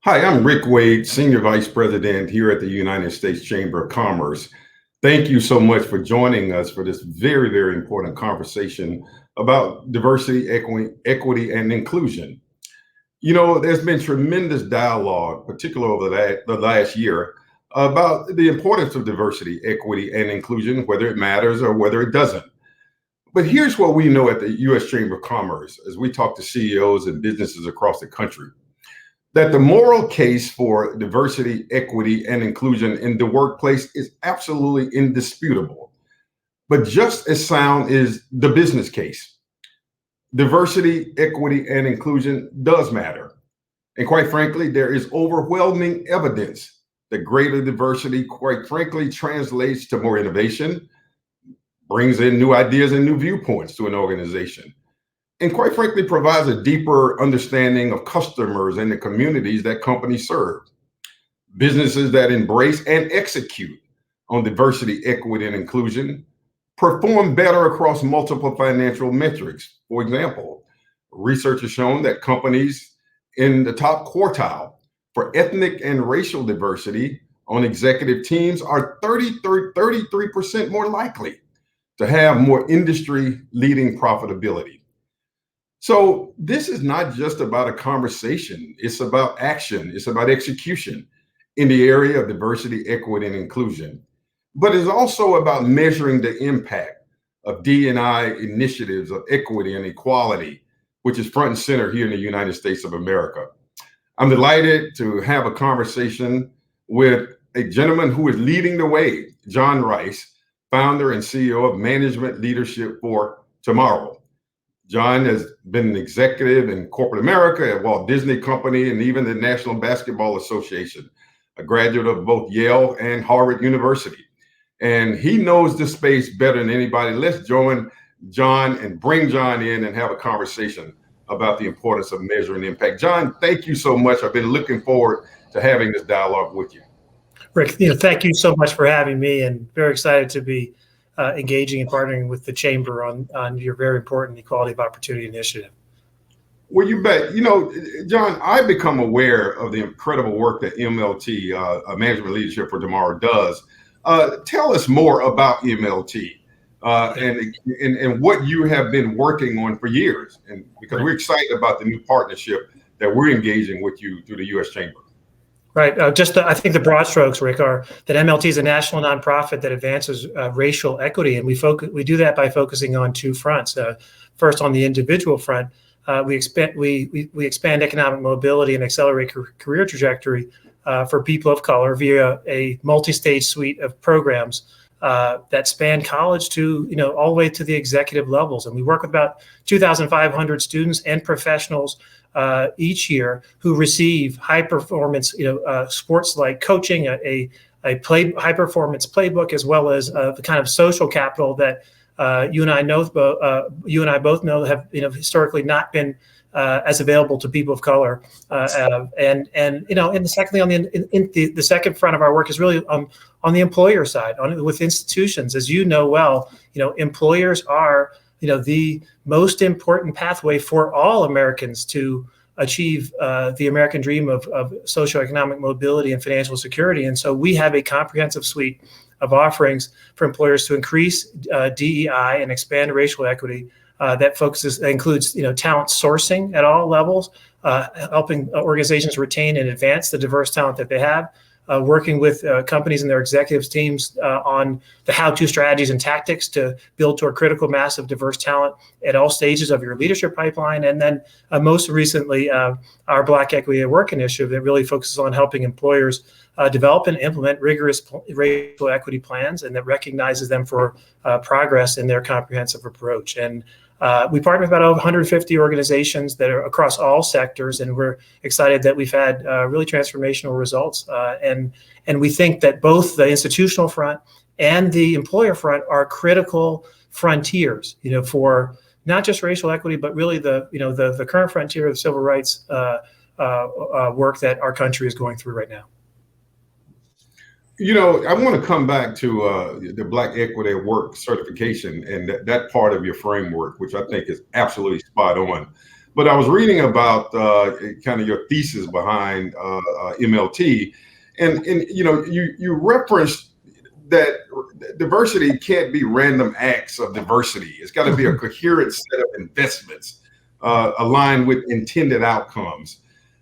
Hi, I'm Rick Wade, Senior Vice President here at the United States Chamber of Commerce. Thank you so much for joining us for this very, very important conversation about diversity, equity, and inclusion. You know, there's been tremendous dialogue, particularly over the last year, about the importance of diversity, equity, and inclusion, whether it matters or whether it doesn't. But here's what we know at the U.S. Chamber of Commerce as we talk to CEOs and businesses across the country that the moral case for diversity, equity, and inclusion in the workplace is absolutely indisputable. But just as sound is the business case. Diversity, equity, and inclusion does matter. And quite frankly, there is overwhelming evidence that greater diversity, quite frankly, translates to more innovation, brings in new ideas and new viewpoints to an organization, and quite frankly provides a deeper understanding of customers and the communities that companies serve. Businesses that embrace and execute on diversity, equity, and inclusion perform better across multiple financial metrics. For example, research has shown that companies in the top quartile for ethnic and racial diversity on executive teams are 33% more likely to have more industry leading profitability. So this is not just about a conversation, it's about action, it's about execution in the area of diversity, equity, and inclusion. But it's also about measuring the impact of D&I initiatives of equity and equality, which is front and center here in the United States of America. I'm delighted to have a conversation with a gentleman who is leading the way, John Rice, founder and CEO of Management Leadership for Tomorrow. John has been an executive in corporate America at Walt Disney Company and even the National Basketball Association, a graduate of both Yale and Harvard University. And he knows this space better than anybody. Let's join John and bring John in and have a conversation about the importance of measuring impact. John, thank you so much. I've been looking forward to having this dialogue with you. Rick, thank you so much for having me, and very excited to be engaging and partnering with the Chamber on your very important Equality of Opportunity initiative. Well, you bet. You know, John, I've become aware of the incredible work that MLT, Management Leadership for Tomorrow, does. Tell us more about MLT and what you have been working on for years, and because we're excited about the new partnership that we're engaging with you through the U.S. Chamber. Right. I think the broad strokes, Rick, are that MLT is a national nonprofit that advances racial equity, and we do that by focusing on two fronts. First, on the individual front, we expand economic mobility and accelerate career trajectory for people of color via a multi-stage suite of programs that span college to all the way to the executive levels. And we work with about 2,500 students and professionals each year who receive high performance, sports like coaching, a high performance playbook, as well as the kind of social capital that you and I both know have historically not been as available to people of color. And secondly, on the second front of our work is really on the employer side, with institutions. As you know well, employers are the most important pathway for all Americans to achieve the American dream of socioeconomic mobility and financial security. And so we have a comprehensive suite of offerings for employers to increase DEI and expand racial equity that includes talent sourcing at all levels, helping organizations retain and advance the diverse talent that they have, working with companies and their executives teams on the how-to strategies and tactics to build toward critical mass of diverse talent at all stages of your leadership pipeline. And then most recently, our Black Equity at Work initiative that really focuses on helping employers develop and implement rigorous racial equity plans, and that recognizes them for progress in their comprehensive approach. And we partner with about over 150 organizations that are across all sectors, and we're excited that we've had really transformational results. And we think that both the institutional front and the employer front are critical frontiers, for not just racial equity, but really the current frontier of civil rights work that our country is going through right now. I want to come back to the Black Equity at Work certification and that part of your framework, which I think is absolutely spot on. But I was reading about kind of your thesis behind MLT, and you referenced that diversity can't be random acts of diversity. It's got to be a coherent set of investments aligned with intended outcomes.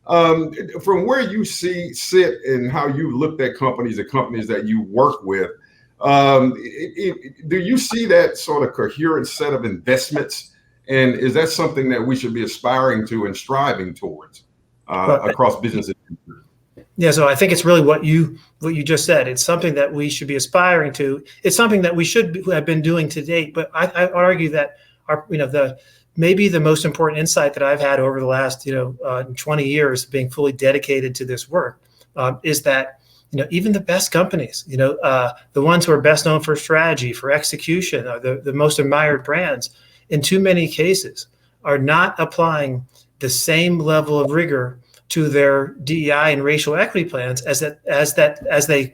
From where you sit and how you looked at companies, the companies that you work with, do you see that sort of coherent set of investments? And is that something that we should be aspiring to and striving towards across businesses? Yeah, so I think it's really what you just said. It's something that we should be aspiring to. It's something that we should have been doing to date. But I argue that maybe the most important insight that I've had over the last 20 years being fully dedicated to this work is that even the best companies, the ones who are best known for strategy, for execution, the most admired brands, in too many cases are not applying the same level of rigor to their DEI and racial equity plans as they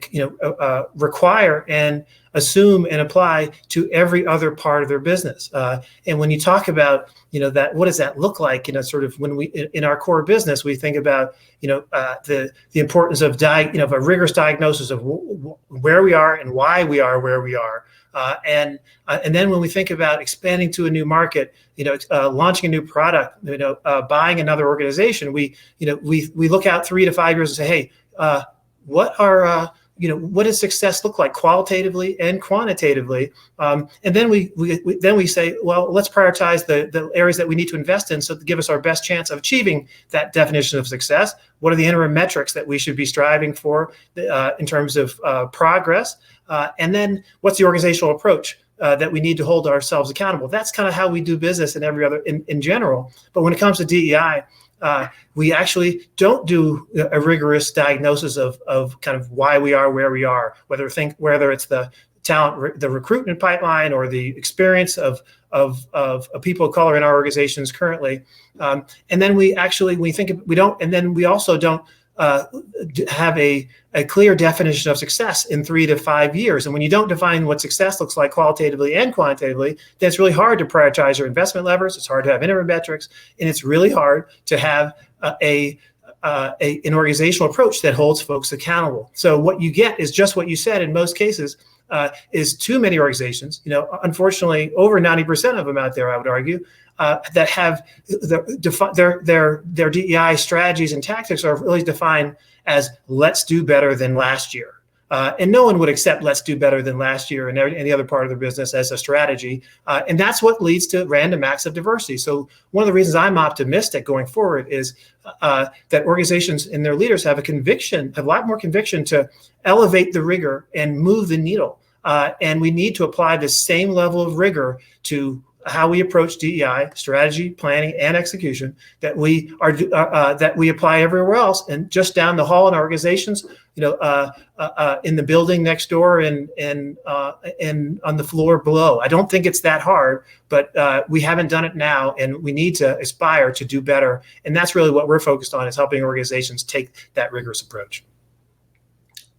require and assume and apply to every other part of their business. And when you talk about that, what does that look like? Sort of when we in our core business, we think about the importance of a rigorous diagnosis of where we are and why we are where we are. And then when we think about expanding to a new market, launching a new product, buying another organization, we look out 3 to 5 years and say, hey, what does success look like qualitatively and quantitatively? And then we say, well, let's prioritize the areas that we need to invest in so to give us our best chance of achieving that definition of success. What are the interim metrics that we should be striving for in terms of progress? And then what's the organizational approach that we need to hold ourselves accountable? That's kind of how we do business in every other in general. But when it comes to DEI, we actually don't do a rigorous diagnosis of kind of why we are where we are, whether it's the talent, the recruitment pipeline, or the experience of people of color in our organizations currently. And then we also don't have a clear definition of success in 3 to 5 years. And when you don't define what success looks like qualitatively and quantitatively, then it's really hard to prioritize your investment levers. It's hard to have interim metrics, and it's really hard to have an organizational approach that holds folks accountable. So what you get is just what you said in most cases. Is too many organizations, unfortunately, over 90% of them out there, I would argue, that have their DEI strategies and tactics are really defined as let's do better than last year. And no one would accept let's do better than last year in any other part of their business as a strategy. And that's what leads to random acts of diversity. So one of the reasons I'm optimistic going forward is that organizations and their leaders have a lot more conviction to elevate the rigor and move the needle. And we need to apply the same level of rigor to how we approach DEI, strategy, planning, and execution that we apply everywhere else, and just down the hall in our organizations, in the building next door and on the floor below. I don't think it's that hard, but we haven't done it now, and we need to aspire to do better. And that's really what we're focused on, is helping organizations take that rigorous approach.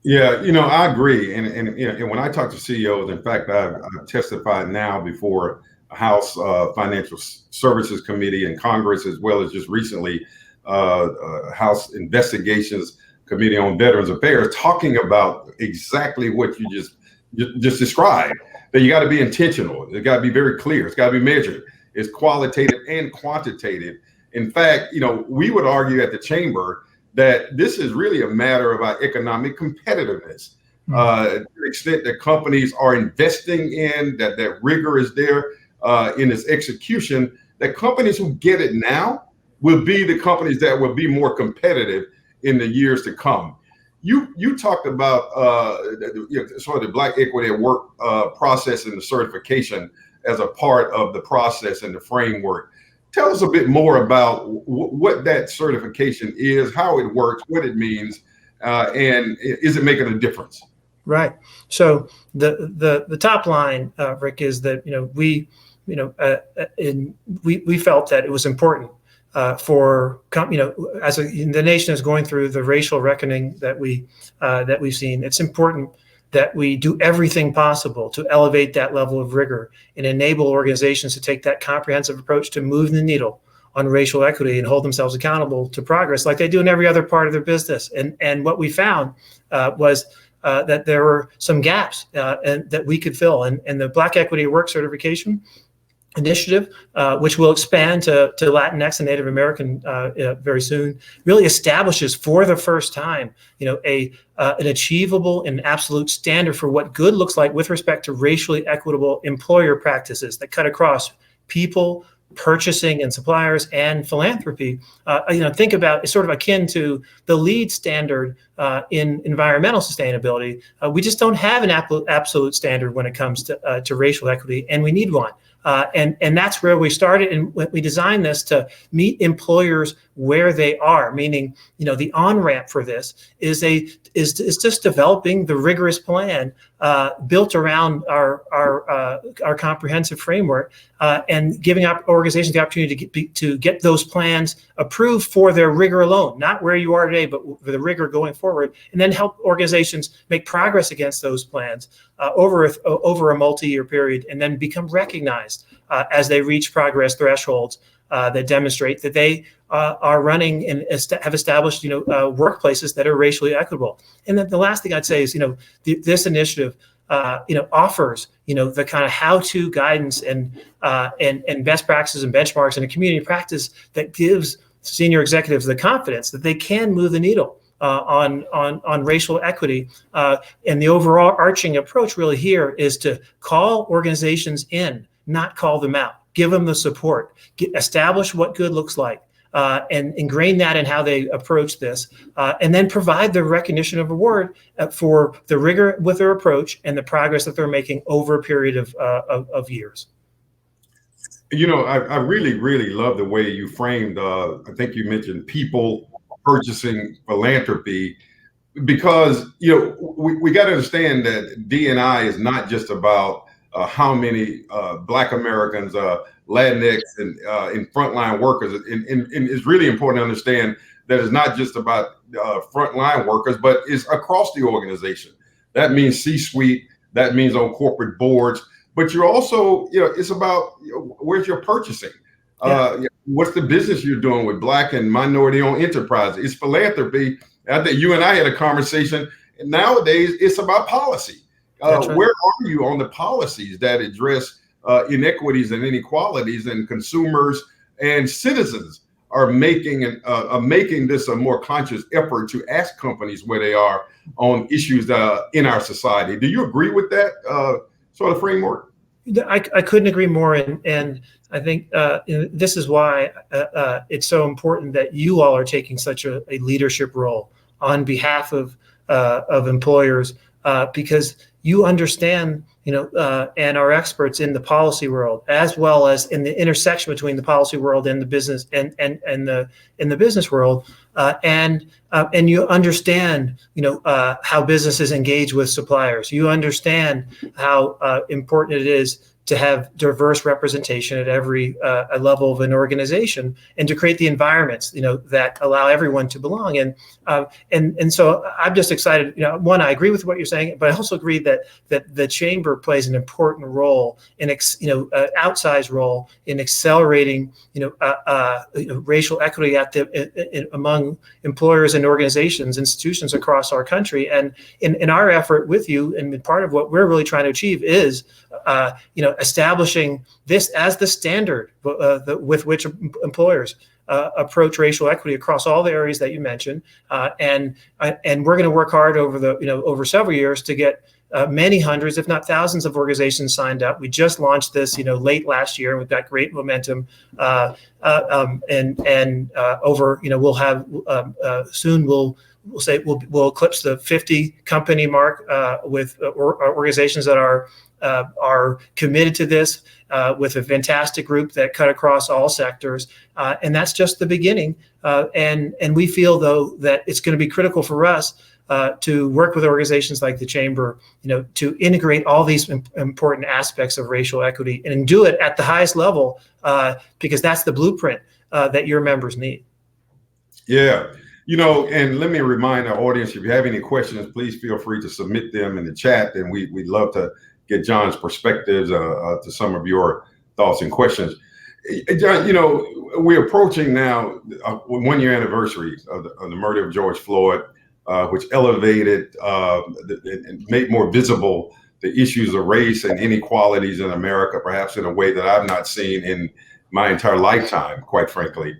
Yeah, I agree. And when I talk to CEOs, in fact, I've testified now before House Financial Services Committee in Congress, as well as just recently House Investigations Committee on Veterans Affairs, talking about exactly what you just described, that you got to be intentional. It got to be very clear. It's got to be measured. It's qualitative and quantitative. In fact, we would argue at the Chamber that this is really a matter of our economic competitiveness. To the extent that companies are investing in that rigor is there in its execution, that companies who get it now will be the companies that will be more competitive in the years to come. You talked about sort of the Black Equity at Work process and the certification as a part of the process and the framework. Tell us a bit more about what that certification is, how it works, what it means, and is it making a difference? Right. So the top line, Rick, is that we felt that it was important for the nation is going through the racial reckoning that we've seen. It's important that we do everything possible to elevate that level of rigor and enable organizations to take that comprehensive approach to move the needle on racial equity and hold themselves accountable to progress like they do in every other part of their business. And what we found was that there were some gaps and that we could fill. And the Black Equity at Work certification initiative, which will expand to Latinx and Native American very soon, really establishes for the first time, an achievable and absolute standard for what good looks like with respect to racially equitable employer practices that cut across people, purchasing and suppliers, and philanthropy. Think about it's sort of akin to the LEED standard in environmental sustainability. We just don't have an absolute standard when it comes to racial equity, and we need one. And that's where we started, and we designed this to meet employers where they are. Meaning, the on-ramp for this is just developing the rigorous plan built around our comprehensive framework, and giving up organizations the opportunity to get those plans approved for their rigor alone, not where you are today, but for the rigor going forward, and then help organizations make progress against those plans over a multi-year period, and then become recognized as they reach progress thresholds that demonstrate that they are running and have established, workplaces that are racially equitable. And then the last thing I'd say is, this initiative, offers, the kind of how-to guidance and best practices and benchmarks and a community practice that gives senior executives the confidence that they can move the needle on racial equity. And the overall arching approach really here is to call organizations in, not call them out. Give them the support, establish what good looks like, and ingrain that in how they approach this, and then provide the recognition of reward for the rigor with their approach and the progress that they're making over a period of years. I really, really love the way you framed, I think you mentioned people, purchasing, philanthropy, because, we got to understand that D&I is not just about how many Black Americans, Latinx, and frontline workers. And it's really important to understand that it's not just about frontline workers, but it's across the organization. That means C-suite, that means on corporate boards, but you're also, it's about where's your purchasing? What's the business you're doing with Black and minority-owned enterprises? It's philanthropy. I think you and I had a conversation. Nowadays, it's about policy. Right. Where are you on the policies that address inequities and inequalities, and consumers and citizens are making this a more conscious effort to ask companies where they are on issues in our society? Do you agree with that sort of framework? I couldn't agree more, and I think this is why it's so important that you all are taking such a leadership role on behalf of employers, because you understand, and are experts in the policy world, as well as in the intersection between the policy world and the business and in the business world, and you understand, how businesses engage with suppliers. You understand how important it is to have diverse representation at every level of an organization, and to create the environments, that allow everyone to belong. And so I'm just excited. One, I agree with what you're saying, but I also agree that the chamber plays an important role in, outsized role in accelerating, racial equity among employers and organizations, institutions across our country. And in our effort with you, and part of what we're really trying to achieve is, establishing this as the standard with which employers approach racial equity across all the areas that you mentioned, and we're going to work hard over several years to get many hundreds, if not thousands, of organizations signed up. We just launched this, late last year, and we've got great momentum. We'll have soon. We'll eclipse the 50 company mark with organizations that are committed to this, with a fantastic group that cut across all sectors, and that's just the beginning. And we feel, though, that it's going to be critical for us to work with organizations like the Chamber, to integrate all these important aspects of racial equity and do it at the highest level, because that's the blueprint that your members need. Yeah. And let me remind our audience, if you have any questions, please feel free to submit them in the chat, and we'd love to get John's perspectives to some of your thoughts and questions. John, we're approaching now a 1 year anniversary of the murder of George Floyd, which elevated and made more visible the issues of race and inequalities in America, perhaps in a way that I've not seen in my entire lifetime, quite frankly.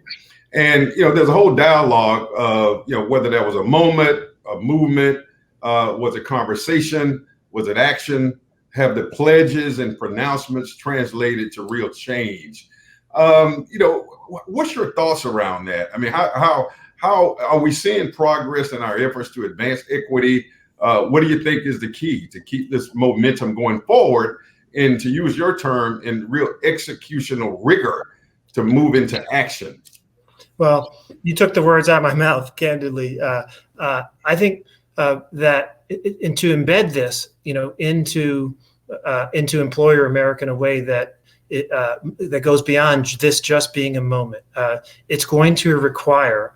And there's a whole dialogue of whether that was a moment, a movement, was it conversation, was it action? Have the pledges and pronouncements translated to real change? What's your thoughts around that? I mean, how are we seeing progress in our efforts to advance equity? What do you think is the key to keep this momentum going forward, and to use your term, in real executional rigor to move into action? Well, you took the words out of my mouth, candidly. I think that to embed this, into employer America in a way that that goes beyond this just being a moment. It's going to require,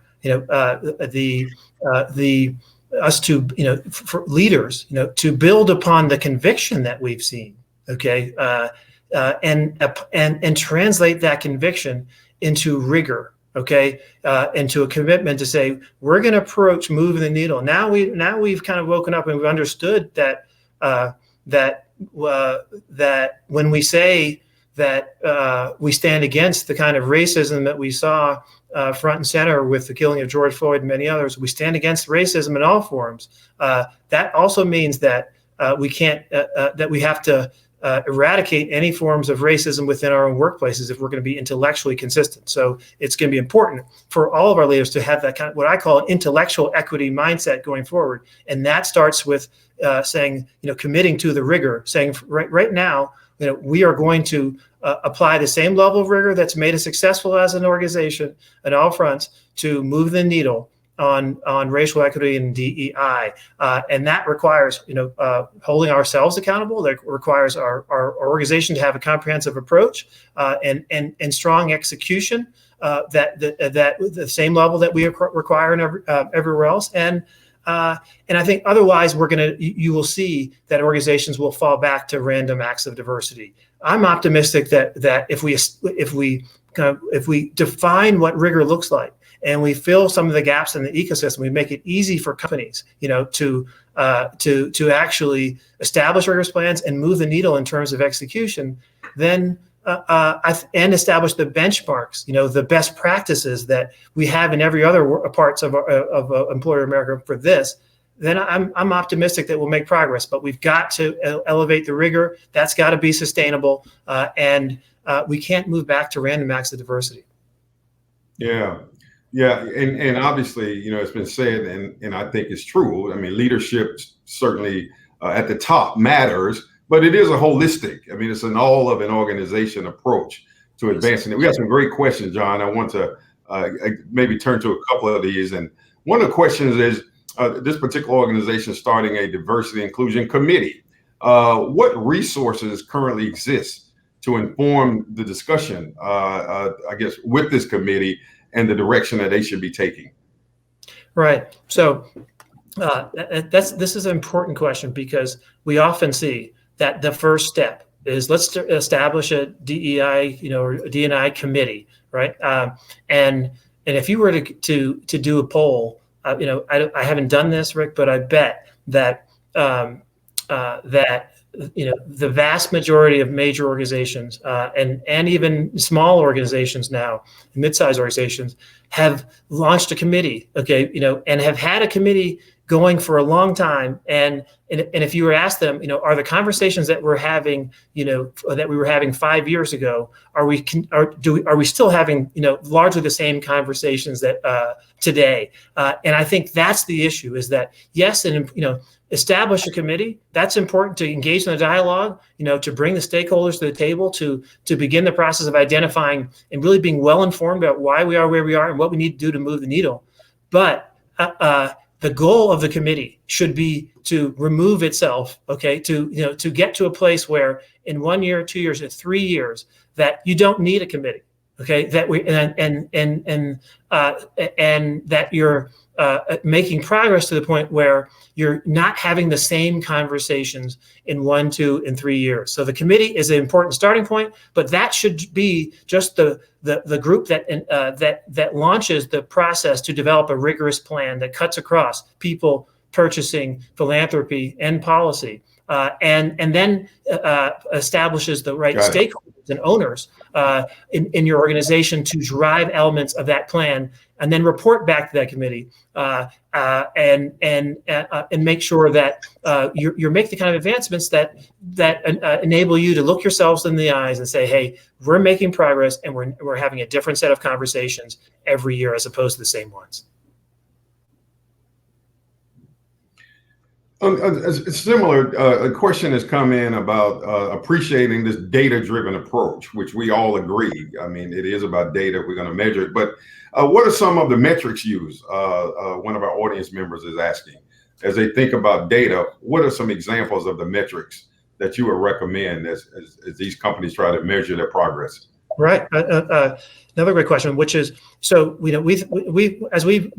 us to, for leaders, to build upon the conviction that we've seen. Okay, and translate that conviction into rigor. Okay, into a commitment to say we're going to approach moving the needle. Now we've kind of woken up and we've understood that that when we say that we stand against the kind of racism that we saw front and center with the killing of George Floyd and many others, we stand against racism in all forms. That also means that we can't that we have to eradicate any forms of racism within our own workplaces if we're going to be intellectually consistent. So it's going to be important for all of our leaders to have that kind of what I call an intellectual equity mindset going forward. And that starts with saying, committing to the rigor, saying right now, we are going to apply the same level of rigor that's made us successful as an organization on all fronts to move the needle on racial equity and DEI, and that requires holding ourselves accountable. That requires our organization to have a comprehensive approach and strong execution that the same level that we require in everywhere else. And I think otherwise you will see that organizations will fall back to random acts of diversity. I'm optimistic that if we define what rigor looks like, and we fill some of the gaps in the ecosystem, we make it easy for companies, to actually establish rigorous plans and move the needle in terms of execution, then and establish the benchmarks, the best practices that we have in every other parts of Employer America for this. Then I'm optimistic that we'll make progress. But we've got to elevate the rigor. That's got to be sustainable, and we can't move back to random acts of diversity. Yeah, and obviously, it's been said, and I think it's true. I mean, leadership certainly at the top matters, but it is a holistic. I mean, it's an all of an organization approach to advancing it. We got some great questions, John. I want to maybe turn to a couple of these. And one of the questions is, this particular organization starting a diversity inclusion committee. What resources currently exist to inform the discussion, I guess, with this committee and the direction that they should be taking? Right. So this is an important question, because we often see that the first step is let's establish a DEI, or a D&I committee, right? And if you were to do a poll, I haven't done this, Rick, but I bet that the vast majority of major organizations and even small organizations now, mid-sized organizations, have launched a committee, and have had a committee going for a long time. And if you were asked them, are the conversations that we're having, that we were having 5 years ago, are we still having, largely the same conversations that today? And I think that's the issue, is that yes, and establish a committee. That's important to engage in the dialogue, to bring the stakeholders to the table, to begin the process of identifying and really being well informed about why we are where we are and what we need to do to move the needle. But the goal of the committee should be to remove itself, to get to a place where in 1 year, 2 years, or 3 years, that you don't need a committee, that we and that making progress to the point where you're not having the same conversations in 1, 2, and 3 years. So the committee is an important starting point, but that should be just the group that launches the process to develop a rigorous plan that cuts across people, purchasing, philanthropy, and policy, and then establishes the right stakeholders and owners in your organization to drive elements of that plan, and then report back to that committee and make sure that you're making the kind of advancements that enable you to look yourselves in the eyes and say, hey, we're making progress, and we're having a different set of conversations every year as opposed to the same ones. A similar question has come in about appreciating this data-driven approach, which we all agree. I mean, it is about data. We're going to measure it. But what are some of the metrics used? One of our audience members is asking. As they think about data, what are some examples of the metrics that you would recommend as these companies try to measure their progress? Right. Another great question, which is, so we as we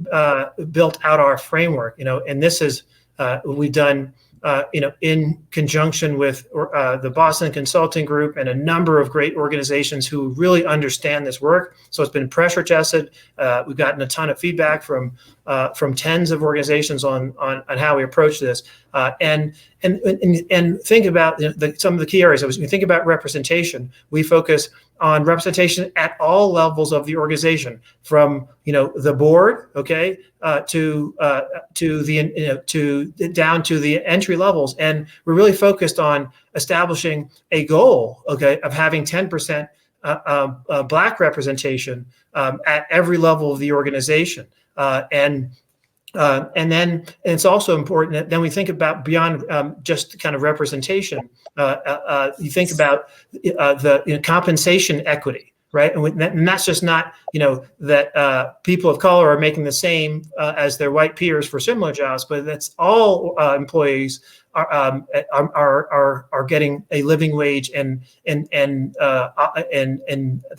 built out our framework, and this is we've done, in conjunction with the Boston Consulting Group and a number of great organizations who really understand this work. So it's been pressure tested. We've gotten a ton of feedback from tens of organizations on how we approach this. And think about some of the key areas. As we think about representation, we focus on representation at all levels of the organization, from the board, okay, to down to the entry levels, and we're really focused on establishing a goal, okay, of having 10% Black representation at every level of the organization, and then it's also important that then we think about beyond just kind of representation. You think about the compensation equity, right? And that's just not that people of color are making the same as their white peers for similar jobs, but that's all employees are getting a living wage and the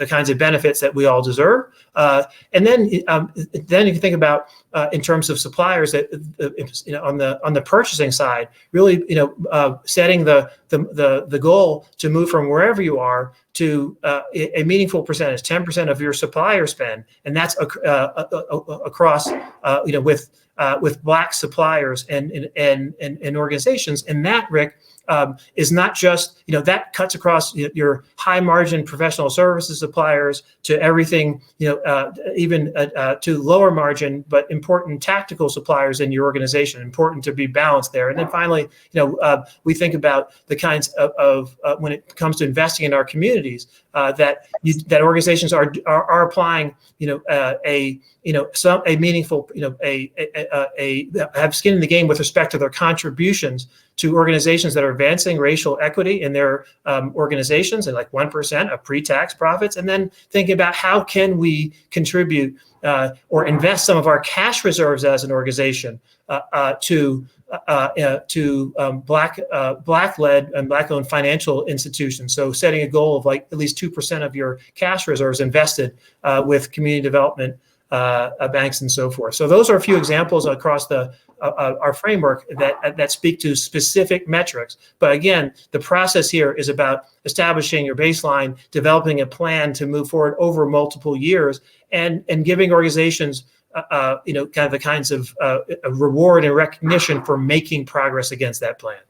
kinds of benefits that we all deserve. And then you can think about in terms of suppliers that on the purchasing side, really setting the goal to move from wherever you are to a meaningful percentage, 10% of your supplier spend, and that's across with Black suppliers and organizations. And that, Rick, is not just, that cuts across your high margin professional services suppliers to everything, even to lower margin, but important tactical suppliers in your organization. Important to be balanced there. And then finally, we think about the kinds of when it comes to investing in our communities, that organizations are applying, a meaningful, have skin in the game with respect to their contributions to organizations that are advancing racial equity in their organizations, and like 1% of pre-tax profits, and then thinking about how can we contribute or invest some of our cash reserves as an organization to Black-led and Black-owned financial institutions. So setting a goal of like at least 2% of your cash reserves invested with community development banks and so forth. So those are a few examples across our framework that speak to specific metrics. But again, the process here is about establishing your baseline, developing a plan to move forward over multiple years, and giving organizations kind of the kinds of reward and recognition for making progress against that plan.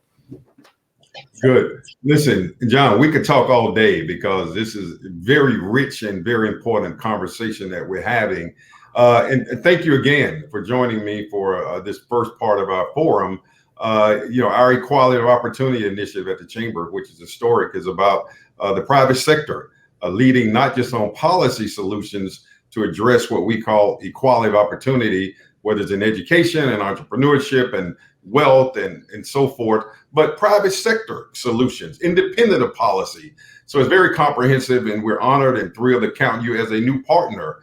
Good. Listen, John, we could talk all day because this is very rich and very important conversation that we're having. And thank you again for joining me for this first part of our forum. Our Equality of Opportunity initiative at the Chamber, which is historic, is about the private sector leading not just on policy solutions to address what we call equality of opportunity, whether it's in education and entrepreneurship and wealth and so forth, but private sector solutions, independent of policy. So it's very comprehensive, and we're honored and thrilled to count you as a new partner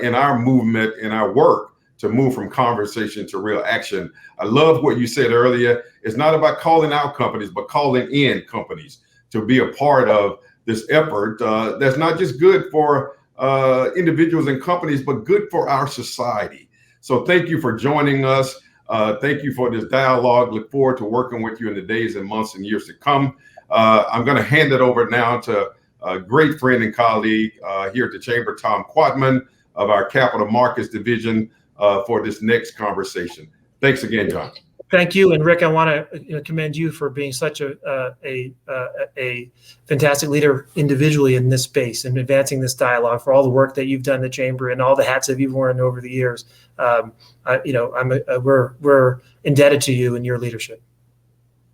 in our movement, in our work to move from conversation to real action. I love what you said earlier. It's not about calling out companies, but calling in companies to be a part of this effort that's not just good for individuals and companies, but good for our society. So thank you for joining us. Thank you for this dialogue. Look forward to working with you in the days and months and years to come. I'm going to hand it over now to a great friend and colleague here at the Chamber, Tom Quatman of our Capital Markets Division for this next conversation. Thanks again, John. Thank you, and Rick, I want to commend you for being such a fantastic leader individually in this space and advancing this dialogue, for all the work that you've done in the Chamber and all the hats that you've worn over the years. We're indebted to you and your leadership.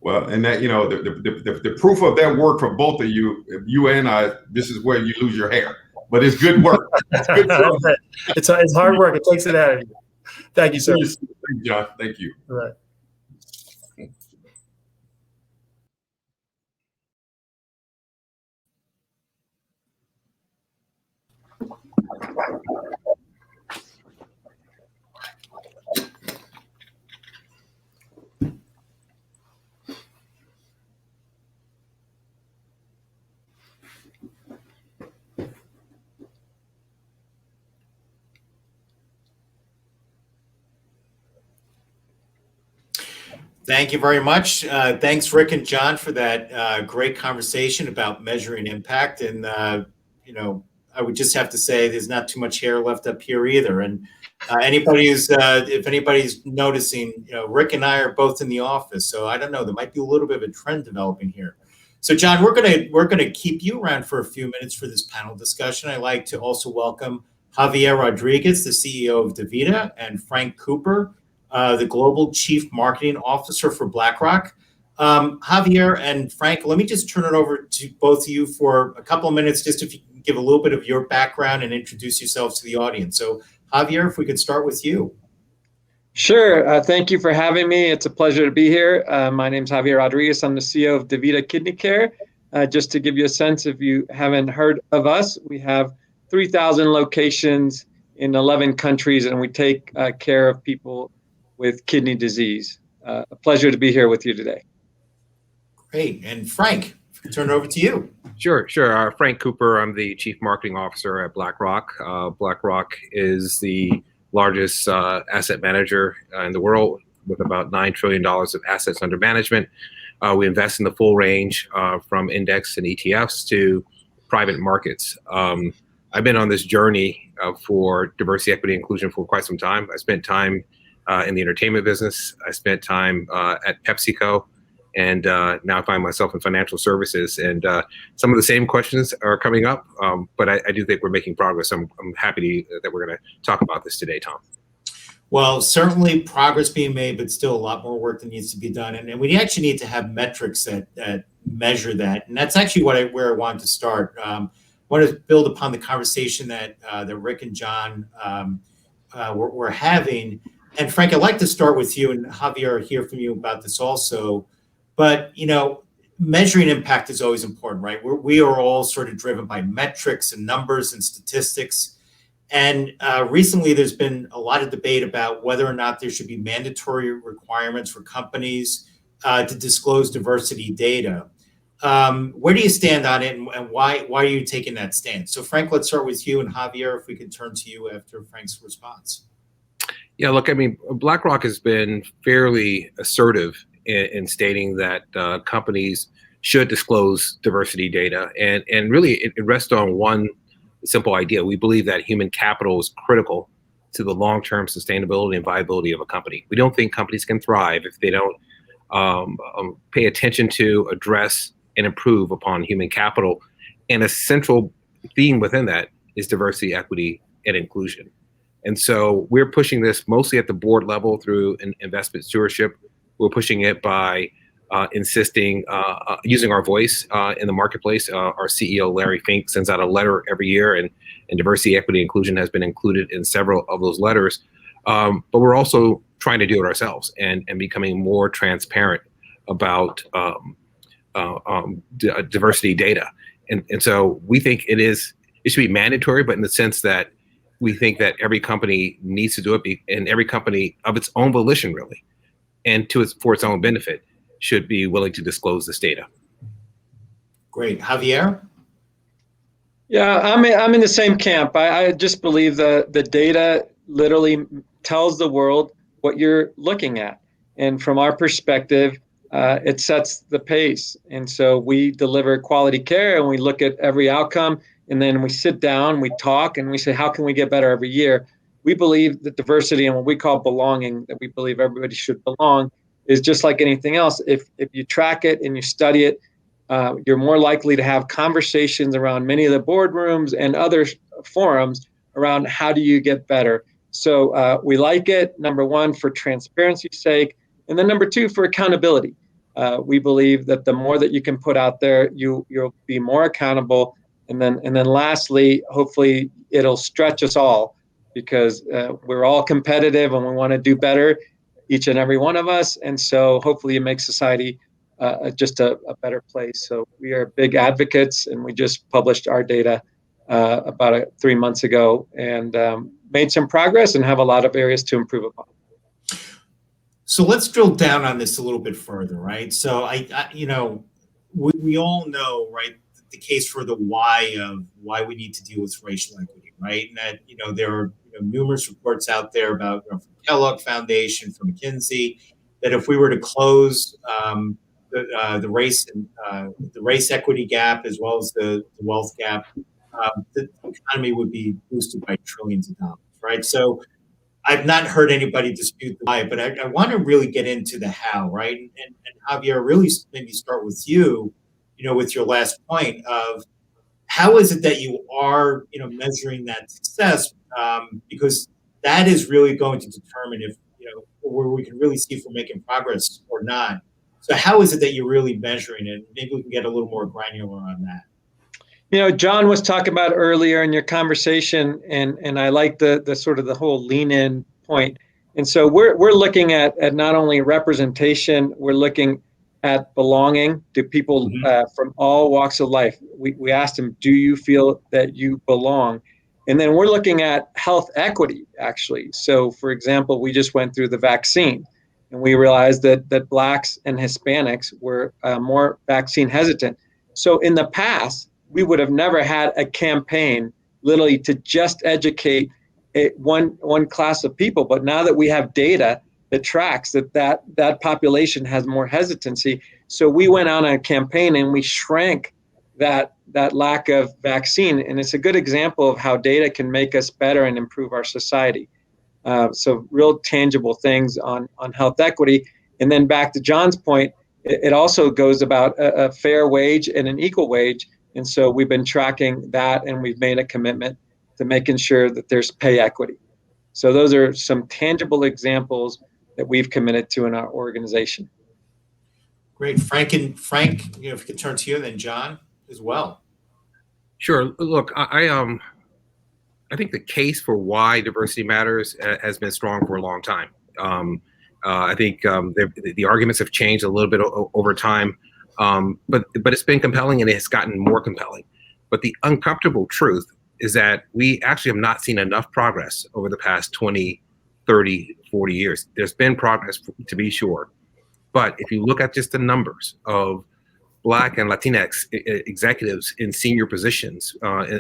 Well, and that, the proof of that work for both of you, you and I, this is where you lose your hair, but it's good work. It's good work. It's hard work. It takes it out of you. Thank you, sir. Thank you, John. Thank you. All right. Thank you very much. Thanks, Rick and John, for that great conversation about measuring impact. And, I would just have to say there's not too much hair left up here either. And if anybody's noticing, Rick and I are both in the office. So I don't know, there might be a little bit of a trend developing here. So, John, we're gonna keep you around for a few minutes for this panel discussion. I'd like to also welcome Javier Rodriguez, the CEO of DaVita, and Frank Cooper, the Global Chief Marketing Officer for BlackRock. Javier and Frank, let me just turn it over to both of you for a couple of minutes, just if you can give a little bit of your background and introduce yourselves to the audience. So Javier, if we could start with you. Sure. Thank you for having me. It's a pleasure to be here. My name's Javier Rodriguez. I'm the CEO of DaVita Kidney Care. Just to give you a sense, if you haven't heard of us, we have 3,000 locations in 11 countries, and we take care of people with kidney disease. A pleasure to be here with you today. Great. And Frank, turn it over to you. Sure. Frank Cooper. I'm the Chief Marketing Officer at BlackRock. BlackRock is the largest asset manager in the world with about $9 trillion of assets under management. We invest in the full range from index and ETFs to private markets. I've been on this journey for diversity, equity, inclusion for quite some time. I spent time in the entertainment business. I spent time at PepsiCo, and now I find myself in financial services. And some of the same questions are coming up, but I do think we're making progress. I'm happy that we're going to talk about this today, Tom. Well, certainly progress being made, but still a lot more work that needs to be done. And we actually need to have metrics that measure that. And that's actually where I wanted to start. I want to build upon the conversation that Rick and John were having. And Frank, I'd like to start with you, and Javier, hear from you about this also. But, measuring impact is always important, right? We are all sort of driven by metrics and numbers and statistics. And recently there's been a lot of debate about whether or not there should be mandatory requirements for companies to disclose diversity data. Where do you stand on it, and why are you taking that stance? So Frank, let's start with you, and Javier, if we could turn to you after Frank's response. Yeah, look, BlackRock has been fairly assertive in stating that companies should disclose diversity data. And really, it rests on one simple idea. We believe that human capital is critical to the long-term sustainability and viability of a company. We don't think companies can thrive if they don't pay attention to, address, and improve upon human capital. And a central theme within that is diversity, equity, and inclusion. And so we're pushing this mostly at the board level through investment stewardship. We're pushing it by insisting, using our voice in the marketplace. Our CEO, Larry Fink, sends out a letter every year, and diversity, equity, inclusion has been included in several of those letters. But we're also trying to do it ourselves and becoming more transparent about diversity data. And so we think it should be mandatory, but in the sense that we think that every company needs to do it, and every company of its own volition, really, and for its own benefit, should be willing to disclose this data. Great. Javier? Yeah, I'm in the same camp. I just believe the data literally tells the world what you're looking at. And from our perspective, it sets the pace. And so we deliver quality care and we look at every outcome. And then we sit down, we talk, and we say, how can we get better every year? We believe that diversity and what we call belonging, that we believe everybody should belong, is just like anything else. If you track it and you study it, you're more likely to have conversations around many of the boardrooms and other forums around how do you get better. So we like it, number one, for transparency's sake, and then number two, for accountability. We believe that the more that you can put out there, you'll be more accountable. And then lastly, hopefully it'll stretch us all, because we're all competitive and we want to do better, each and every one of us. And so hopefully it makes society just a better place. So we are big advocates, and we just published our data about 3 months ago, and made some progress and have a lot of areas to improve upon. So let's drill down on this a little bit further, right? So we all know, right, the case for the why of why we need to deal with racial equity, right? And that, there are numerous reports out there about from Kellogg Foundation, from McKinsey, that if we were to close the race equity gap as well as the wealth gap, the economy would be boosted by trillions of dollars, right? So I've not heard anybody dispute the why, but I want to really get into the how, right? And Javier, really maybe start with you, with your last point of how is it that you are, measuring that success? Because that is really going to determine if, where we can really see if we're making progress or not. So how is it that you're really measuring it? Maybe we can get a little more granular on that. John was talking about earlier in your conversation, and I like the sort of the whole lean in point. And so we're looking at not only representation, we're looking at belonging to people from all walks of life. We asked them, do you feel that you belong? And then we're looking at health equity, actually. So for example, we just went through the vaccine, and we realized that Blacks and Hispanics were more vaccine hesitant. So in the past, we would have never had a campaign literally to just educate one class of people. But now that we have data that tracks that population has more hesitancy, so we went on a campaign and we shrank that lack of vaccine. And it's a good example of how data can make us better and improve our society. So real tangible things on health equity. And then back to John's point, it also goes about a fair wage and an equal wage. And so we've been tracking that, and we've made a commitment to making sure that there's pay equity. So those are some tangible examples that we've committed to in our organization. Great. Frank, if we could turn to you, and then John as well. Sure. Look, I think the case for why diversity matters has been strong for a long time. I think the arguments have changed a little bit over time, but it's been compelling, and it's gotten more compelling. But the uncomfortable truth is that we actually have not seen enough progress over the past 20, 30, 40 years. There's been progress, to be sure. But if you look at just the numbers of Black and Latinx executives in senior positions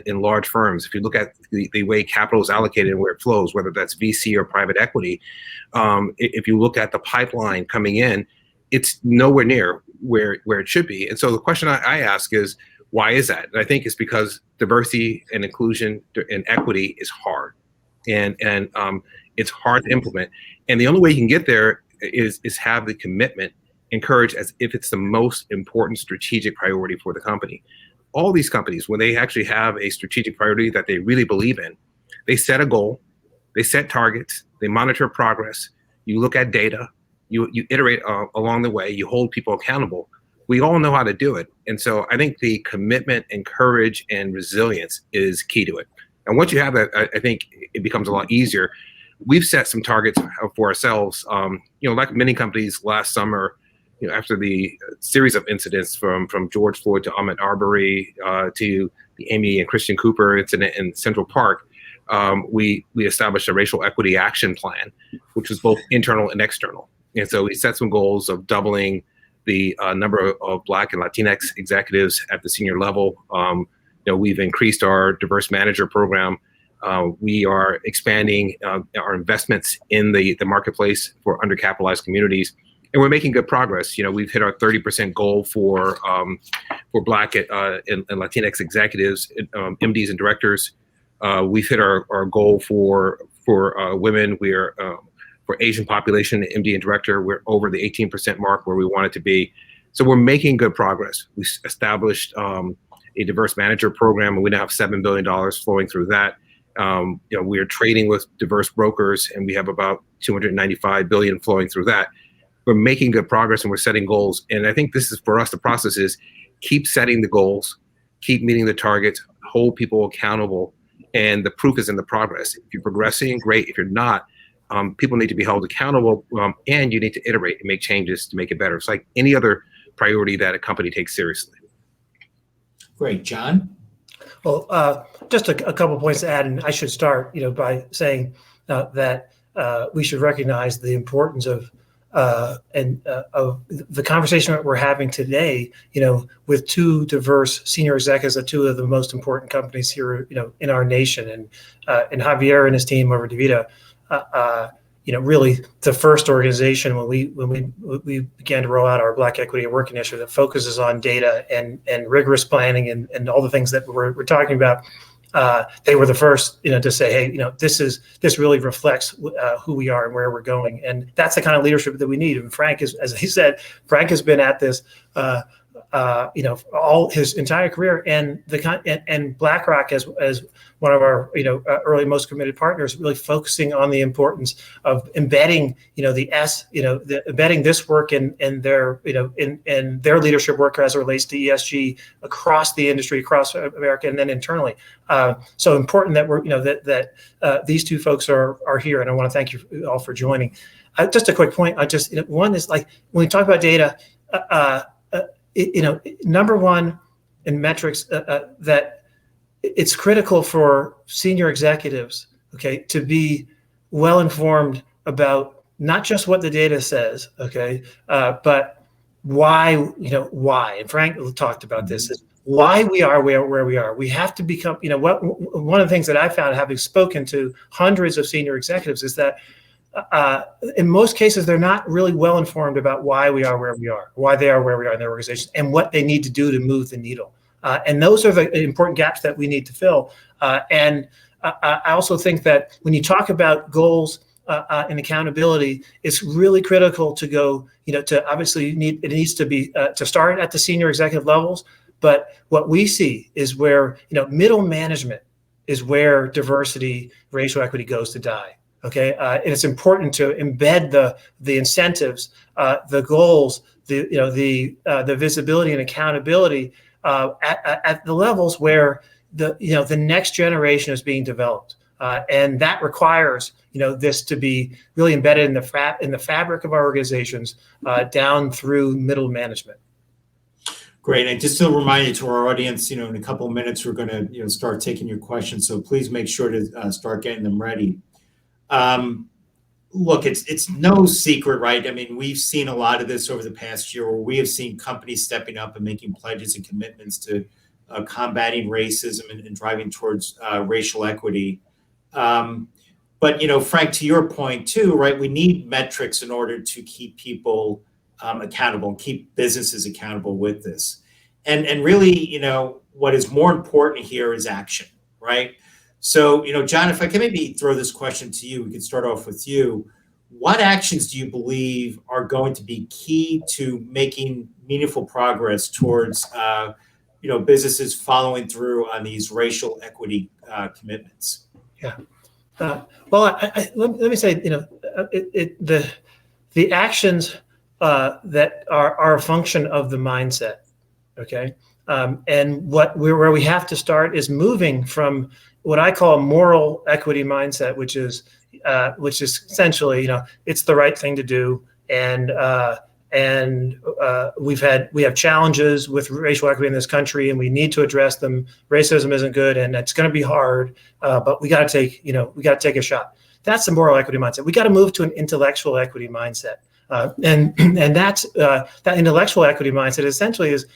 in large firms, if you look at the way capital is allocated and where it flows, whether that's VC or private equity, if you look at the pipeline coming in, it's nowhere near where it should be. And so the question I ask is, why is that? And I think it's because diversity and inclusion and equity is hard, and it's hard to implement. And the only way you can get there is have the commitment encouraged as if it's the most important strategic priority for the company. All these companies, when they actually have a strategic priority that they really believe in, they set a goal, they set targets, they monitor progress, you look at data, you iterate along the way, you hold people accountable. We all know how to do it. And so I think the commitment and courage and resilience is key to it. And once you have that, I think it becomes a lot easier. We've set some targets for ourselves, like many companies last summer, after the series of incidents from George Floyd to Ahmaud Arbery to the Amy and Christian Cooper incident in Central Park, we established a racial equity action plan, which was both internal and external. And so we set some goals of doubling the number of Black and Latinx executives at the senior level, we've increased our diverse manager program. We are expanding our investments in the marketplace for undercapitalized communities, and we're making good progress. We've hit our 30% goal for Black and Latinx executives, MDs, and directors. We've hit our goal for women. For Asian population, MD and director, we're over the 18% mark where we want it to be. So we're making good progress. We established a diverse manager program, and we now have $7 billion flowing through that. We are trading with diverse brokers, and we have about $295 billion flowing through that. We're making good progress, and we're setting goals. And I think this is, for us, the process is keep setting the goals, keep meeting the targets, hold people accountable, and the proof is in the progress. If you're progressing, great. If you're not, people need to be held accountable, and you need to iterate and make changes to make it better. It's like any other priority that a company takes seriously. Great. John? Well, just a couple of points to add, and I should start, by saying that we should recognize the importance of the conversation that we're having today, with two diverse senior executives at two of the most important companies here, in our nation, and Javier and his team over at DaVita. Really the first organization when we began to roll out our Black Equity at Work initiative that focuses on data and rigorous planning and all the things that we're talking about. They were the first, to say, hey, this really reflects who we are and where we're going, and that's the kind of leadership that we need. And Frank is, as he said, Frank has been at this, all his entire career, and BlackRock as one of our early most committed partners, really focusing on the importance of embedding embedding this work in their in their leadership work as it relates to ESG across the industry, across America, and then internally. So important that we're that these two folks are here, and I want to thank you all for joining. Just a quick point. One is, like, when we talk about data. Number one in metrics, that it's critical for senior executives, to be well informed about not just what the data says, but why, why. And Frank talked about this, is why we are where we are. We have to become, one of the things that I found, having spoken to hundreds of senior executives, is that in most cases, they're not really well informed about why we are where we are, why they are where we are in their organization, and what they need to do to move the needle. And those are the important gaps that we need to fill. And I also think that when you talk about goals and accountability, it's really critical to go, to obviously it needs to be to start at the senior executive levels. But what we see is where, middle management is where diversity, racial equity goes to die. And it's important to embed the incentives, the goals, the visibility and accountability at the levels where the next generation is being developed, and that requires this to be really embedded in the fabric of our organizations, down through middle management. Great. And just a reminder to our audience, in a couple of minutes we're going to start taking your questions, so please make sure to start getting them ready. Look, it's no secret, right? I mean, we've seen a lot of this over the past year, where we have seen companies stepping up and making pledges and commitments to combating racism and driving towards racial equity. But, Frank, to your point too, right? We need metrics in order to keep people accountable and keep businesses accountable with this. And really, what is more important here is action, right? So, John, if I can maybe throw this question to you, we could start off with you. What actions do you believe are going to be key to making meaningful progress towards, businesses following through on these racial equity commitments? Yeah. Well, let me say, the actions that are a function of the mindset. And where we have to start is moving from what I call a moral equity mindset, which is essentially, it's the right thing to do, and we have challenges with racial equity in this country, and we need to address them. Racism isn't good, and it's going to be hard, but we got to take a shot. That's the moral equity mindset. We got to move to an intellectual equity mindset, and that's that intellectual equity mindset essentially is,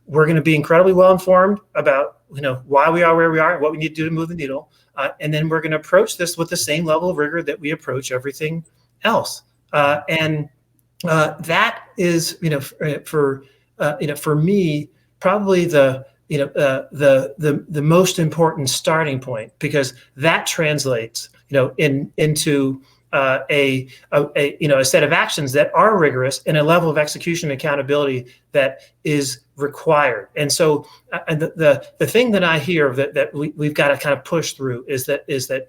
we're going to be incredibly well informed about why we are where we are and what we need to do to move the needle, and then we're going to approach this with the same level of rigor that we approach everything else. And that is, for me, probably the most important starting point, because that translates, into a set of actions that are rigorous and a level of execution and accountability that is required. And so, the thing that I hear that we've got to kind of push through is that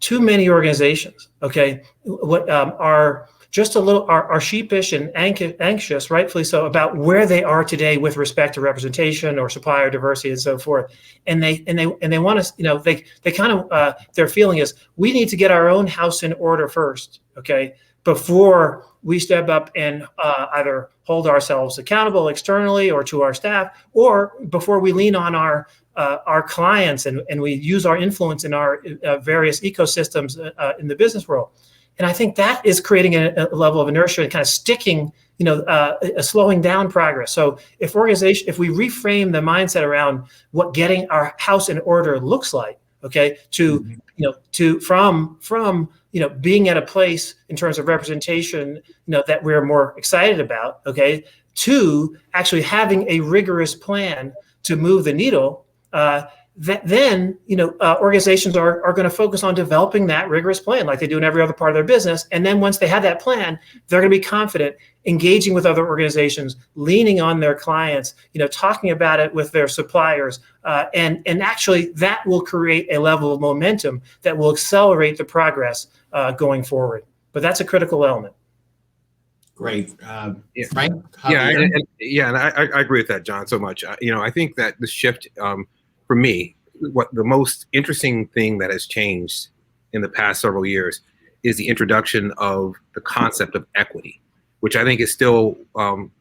too many organizations, are just are sheepish and anxious, rightfully so, about where they are today with respect to representation or supplier diversity and so forth. And they want to, they kind of, their feeling is, we need to get our own house in order first, before we step up and either hold ourselves accountable externally or to our staff, or before we lean on our clients and we use our influence in our various ecosystems in the business world. And I think that is creating a level of inertia and kind of sticking, slowing down progress. So if we reframe the mindset around what getting our house in order looks like, from being at a place in terms of representation, that we're more excited about, to actually having a rigorous plan to move the needle, then organizations are going to focus on developing that rigorous plan like they do in every other part of their business. And then once they have that plan, they're going to be confident engaging with other organizations, leaning on their clients, talking about it with their suppliers, and actually that will create a level of momentum that will accelerate the progress going forward. But that's a critical element. Great. Frank? And I agree with that, John, so much. I think that the shift, for me, what the most interesting thing that has changed in the past several years is the introduction of the concept of equity, which I think is still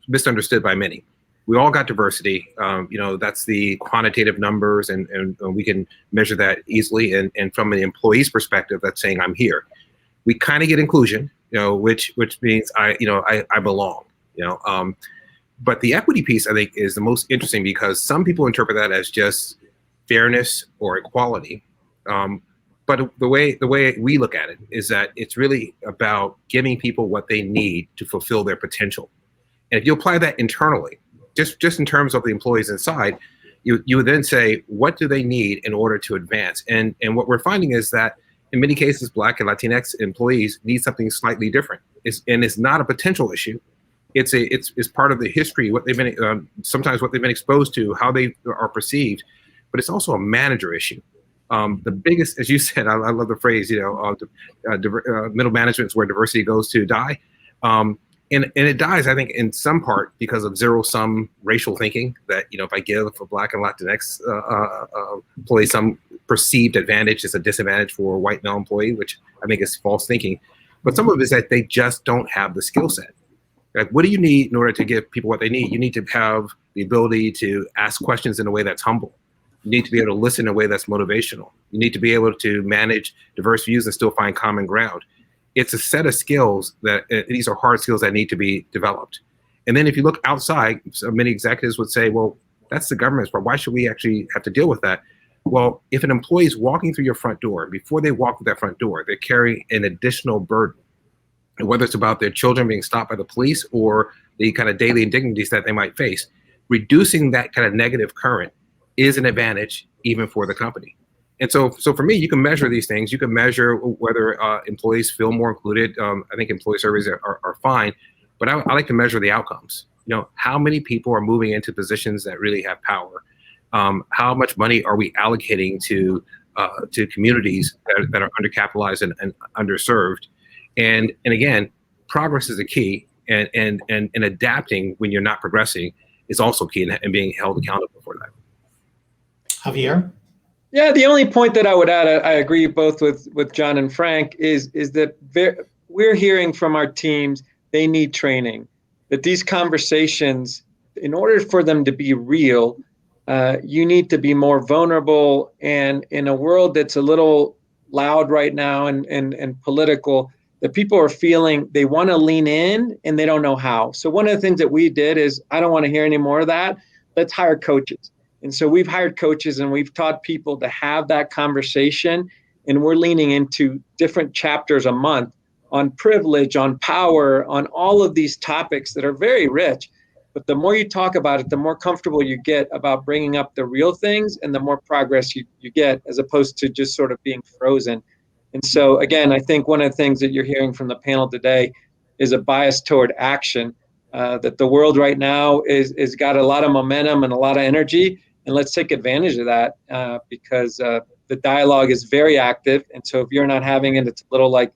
misunderstood by many. We all got diversity. That's the quantitative numbers, and we can measure that easily. And from an employee's perspective, that's saying I'm here. We kind of get inclusion, which means I belong. But the equity piece, I think, is the most interesting, because some people interpret that as just fairness or equality. But the way we look at it is that it's really about giving people what they need to fulfill their potential. And if you apply that internally, just in terms of the employees inside, you would then say, what do they need in order to advance? And what we're finding is that in many cases, Black and Latinx employees need something slightly different. It's not a potential issue. It's part of the history, what they've been sometimes what they've been exposed to, how they are perceived. But it's also a manager issue. The biggest, as you said, I love the phrase, middle management is where diversity goes to die. And it dies, I think, in some part because of zero-sum racial thinking that, if I give a Black and Latinx employee some perceived advantage, it's a disadvantage for a white male employee, which I think is false thinking. But some of it is that they just don't have the skill set. Like, what do you need in order to give people what they need? You need to have the ability to ask questions in a way that's humble. You need to be able to listen in a way that's motivational. You need to be able to manage diverse views and still find common ground. It's a set of skills that these are hard skills that need to be developed. And then if you look outside, so many executives would say, well, that's the government's part. Why should we actually have to deal with that? Well, if an employee is walking through your front door, before they walk through that front door, they carry an additional burden. And whether it's about their children being stopped by the police or the kind of daily indignities that they might face, reducing that kind of negative current is an advantage even for the company. And so for me, you can measure these things. You can measure whether employees feel more included. I think employee surveys are fine, but I like to measure the outcomes. How many people are moving into positions that really have power? How much money are we allocating to communities that are undercapitalized and underserved? And again, progress is the key, and adapting when you're not progressing is also key, and being held accountable for that. Javier? Yeah, the only point that I would add, I agree both with John and Frank, is that we're hearing from our teams they need training, that these conversations, in order for them to be real, you need to be more vulnerable. And in a world that's a little loud right now and political, that people are feeling they want to lean in and they don't know how. So one of the things that we did is, I don't want to hear any more of that. let's hire coaches. And so we've hired coaches and we've taught people to have that conversation. And we're leaning into different chapters a month on privilege, on power, on all of these topics that are very rich. But the more you talk about it, the more comfortable you get about bringing up the real things and the more progress you get, as opposed to just sort of being frozen. And so, again, I think one of the things that you're hearing from the panel today is a bias toward action, that the world right now is got a lot of momentum and a lot of energy. And let's take advantage of that because the dialogue is very active. And so if you're not having it, it's a little like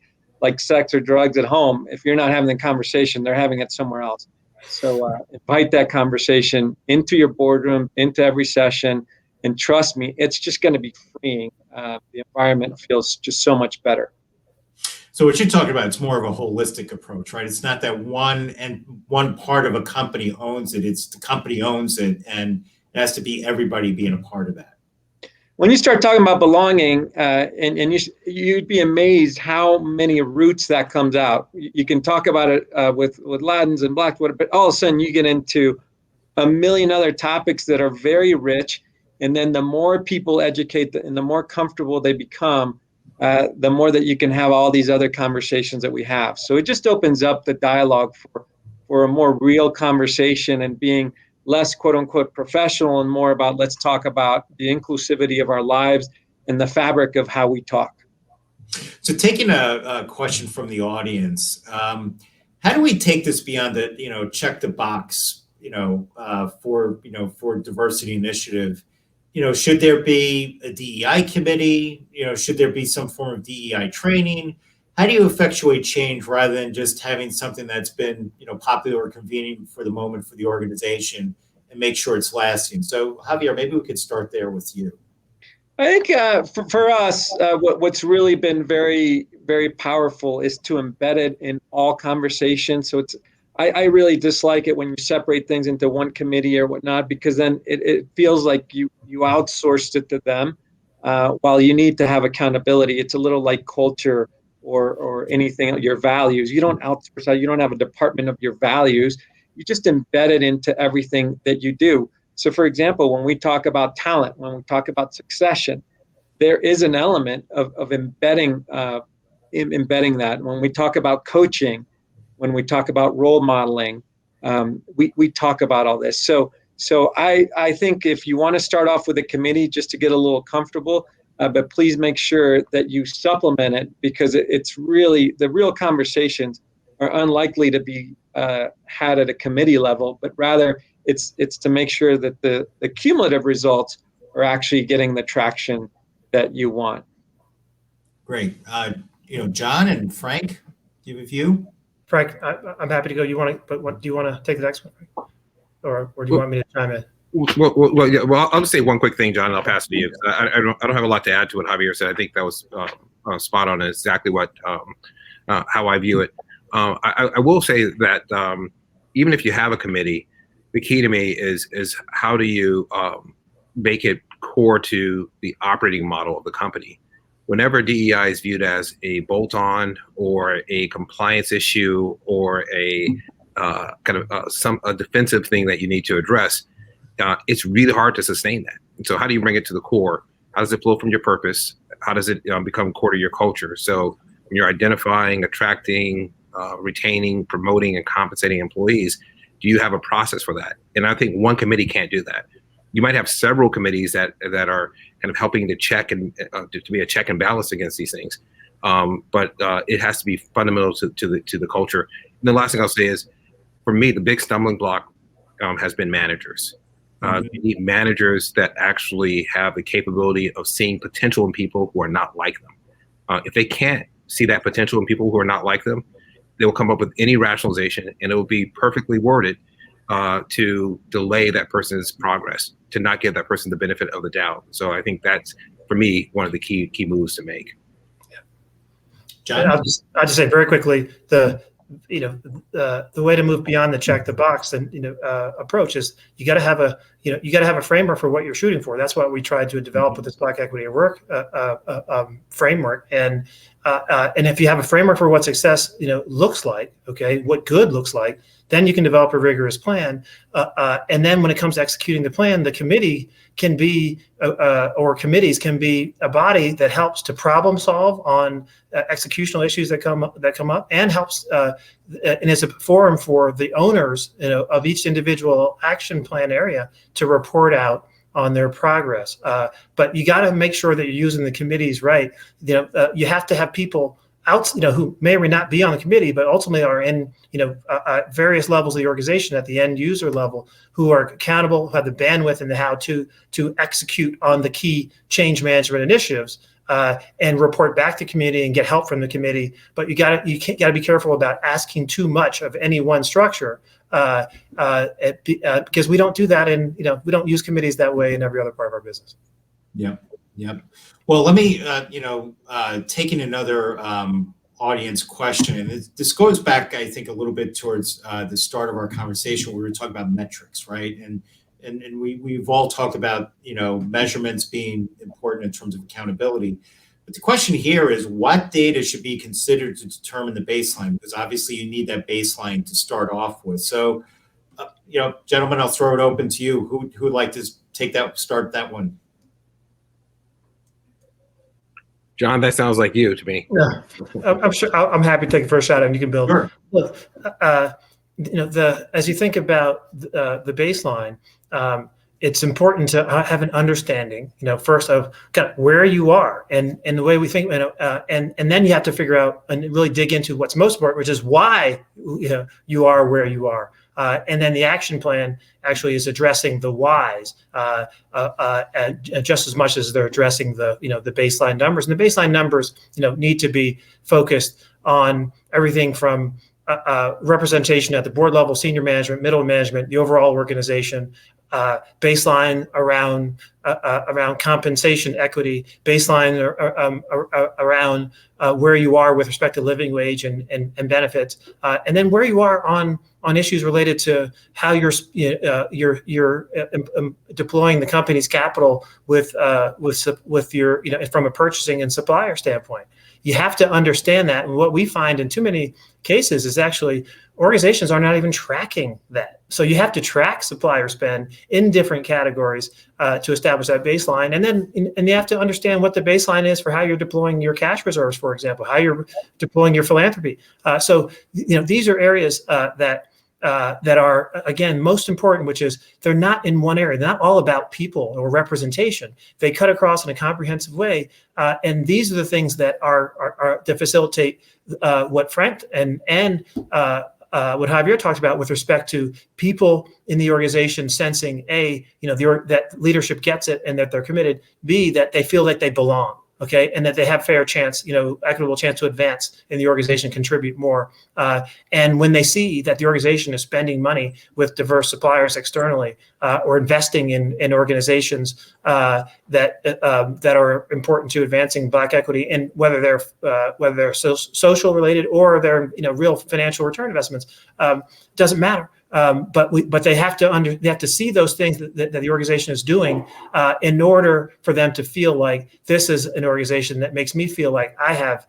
sex or drugs at home. If you're not having the conversation, they're having it somewhere else. So invite that conversation into your boardroom, into every session. And trust me, it's just going to be freeing. The environment feels just so much better. So what you're talking about, it's more of a holistic approach, right? It's not that one part of a company owns it. It's the company owns it, and it has to be everybody being a part of that. When you start talking about belonging, and you'd be amazed how many roots that comes out. You can talk about it with Ladins and Blackwater, but all of a sudden you get into a million other topics that are very rich. And then the more people educate and the more comfortable they become, the more that you can have all these other conversations that we have. So it just opens up the dialogue for a more real conversation and being less quote unquote professional and more about let's talk about the inclusivity of our lives and the fabric of how we talk. So taking a question from the audience, how do we take this beyond the, check the box, for diversity initiative? Should there be a DEI committee? Should there be some form of DEI training? How do you effectuate change rather than just having something that's been, popular or convenient for the moment for the organization and make sure it's lasting? So Javier, maybe we could start there with you. I think for us, what's really been very, very powerful is to embed it in all conversations. So I really dislike it when you separate things into one committee or whatnot, because then it feels like you outsourced it to them while you need to have accountability. It's a little like culture or anything, your values. You don't outsource that. You don't have a department of your values. You just embed it into everything that you do. So for example, when we talk about talent, when we talk about succession, there is an element of embedding that. When we talk about coaching, when we talk about role modeling, we talk about all this. So I think if you want to start off with a committee just to get a little comfortable, but please make sure that you supplement it, because it's really, the real conversations are unlikely to be had at a committee level, but rather it's to make sure that the cumulative results are actually getting the traction that you want. Great. John and Frank, do you have a view? Frank, I'm happy to go. Do you want to take the next one, or do you want me to chime in? Well, I'll just say one quick thing, John, and I'll pass it to you. I don't have a lot to add to what Javier said. I think that was spot on and exactly what how I view it. I will say that even if you have a committee, the key to me is how do you make it core to the operating model of the company. Whenever DEI is viewed as a bolt-on or a compliance issue or a a defensive thing that you need to address, it's really hard to sustain that. And so how do you bring it to the core? How does it flow from your purpose? How does it become core to your culture? So when you're identifying, attracting, retaining, promoting, and compensating employees, do you have a process for that? And I think one committee can't do that. You might have several committees that are kind of helping to check and to be a check and balance against these things. But it has to be fundamental to the culture. And the last thing I'll say is, for me, the big stumbling block has been managers. You need managers that actually have the capability of seeing potential in people who are not like them. If they can't see that potential in people who are not like them, they will come up with any rationalization, and it will be perfectly worded to delay that person's progress, to not give that person the benefit of the doubt. So I think that's, for me, one of the key moves to make. Yeah. John? I'll just say very quickly, the way to move beyond the check the box and approach is you got to have you got to have a framework for what you're shooting for. That's what we tried to develop with this Black Equity at Work framework. And if you have a framework for what success looks like, okay, what good looks like, then you can develop a rigorous plan. And then when it comes to executing the plan, the committee can be or committees can be a body that helps to problem solve on executional issues that come up, and helps and is a forum for the owners of each individual action plan area to report out on their progress. But you got to make sure that you're using the committees right. You have to have people out, who may or may not be on the committee, but ultimately are in, various levels of the organization at the end user level, who are accountable, who have the bandwidth and the how to execute on the key change management initiatives, and report back to committee and get help from the committee. But you got to be careful about asking too much of any one structure, because we don't do that we don't use committees that way in every other part of our business. Yep. Well, let me, taking another audience question, and this goes back, I think, a little bit towards the start of our conversation where we were talking about metrics, right? And we've all talked about, measurements being important in terms of accountability. But the question here is, what data should be considered to determine the baseline? Because obviously you need that baseline to start off with. So, gentlemen, I'll throw it open to you. Who would like to start that one? John, that sounds like you to me. Yeah, I'm sure. I'm happy to take the first shot, and you can build. Sure. Look, as you think about the baseline, it's important to have an understanding, first of kind of where you are, and the way we think, and then you have to figure out and really dig into what's most important, which is why you are where you are. And then the action plan actually is addressing the whys just as much as they're addressing the the baseline numbers. And the baseline numbers need to be focused on everything from representation at the board level, senior management, middle management, the overall organization, baseline around compensation equity, baseline around where you are with respect to living wage and benefits, and then where you are on issues related to how you're deploying the company's capital with your from a purchasing and supplier standpoint. You have to understand that, and what we find in too many cases is actually organizations are not even tracking that. So you have to track supplier spend in different categories to establish that baseline, and then you have to understand what the baseline is for how you're deploying your cash reserves, for example, how you're deploying your philanthropy. So these are areas that are, again, most important, which is they're not in one area. They're not all about people or representation. They cut across in a comprehensive way. And these are the things that are to facilitate what Frank and what Javier talked about with respect to people in the organization sensing, A, that leadership gets it and that they're committed, B, that they feel like they belong. Okay, and that they have fair chance, equitable chance to advance in the organization, contribute more. And when they see that the organization is spending money with diverse suppliers externally, or investing in organizations that are important to advancing Black equity, and whether they're social related or they're real financial return investments, doesn't matter. But they have to see those things that the organization is doing in order for them to feel like this is an organization that makes me feel like I have